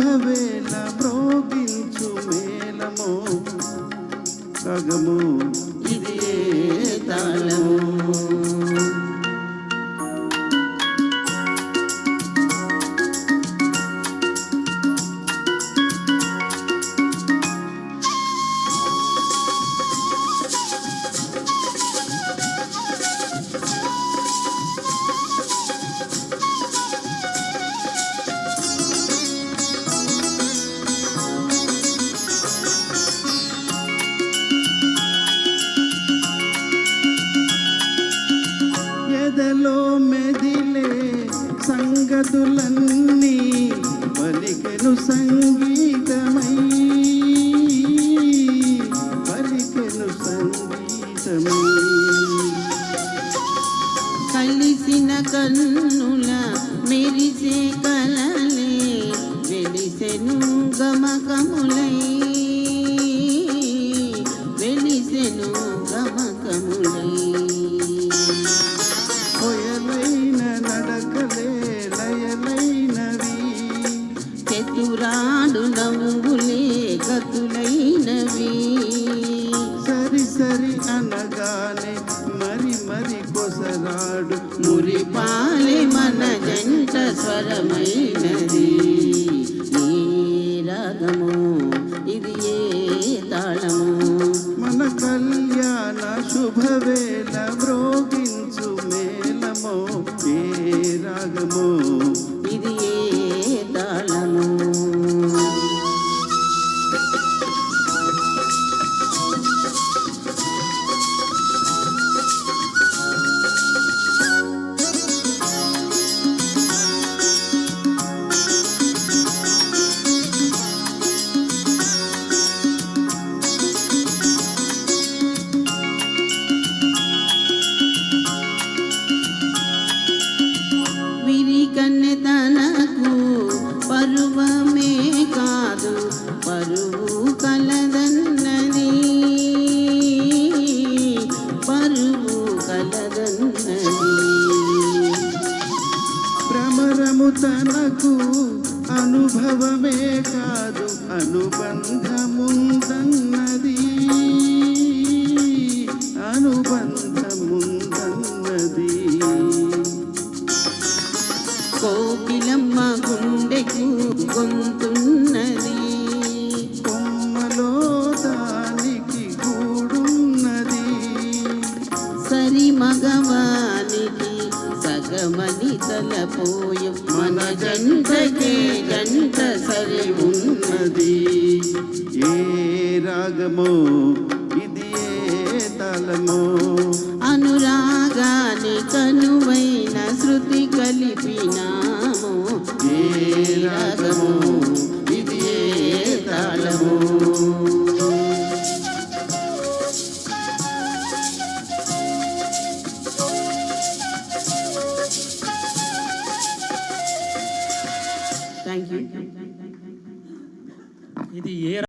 శుభవేళ మ్రోగించు మేళము సగము ఇది ఏ తాళము ఎదలో మెదిలే సంగతులన్నీ పలికెను సంగీతమై పలికెను సంగీతమై కలిసిన కన్నుల మెరిసే కలలే వెలిసెను గమకములై వెలిసెను గమకములై కొయలైన నడకలే లయలైనవి చతురాడు నవ్వులే గతులైనవి సరి సరి అనగానే మరి మరి కొసరాడు మురిపాలి మన జంట స్వరమైనది ఏ రాగము ఇది ఏ తాళము మన కళ్యాణ శుభవేళ మ్రోగించు మేళము ఏ రాగము ఇది ఏ తాళము విరికన్నె తనకు పరువమే కాదు పరువు కలదన్నది పరువు కలదన్నది భ్రమరము తనకు అనుభవమే కాదు అనుబంధముందన్నది అనుబంధముందన్నది కోకిలమ్మ గుండెకు గొంతున్నది కొమ్మలో దానికి గూడున్నది సరి మగవానికి సగమని తలపోయు మన జంటకే జంట సరి ఉన్నది ఏ రాగమో ఇది ఏ తాళమో అనురాగాని కనువైన శృతి కలిపినాము ఏ రాగమో ఇది ఏ తాళము థ్యాంక్ యూ. ఇది ఏ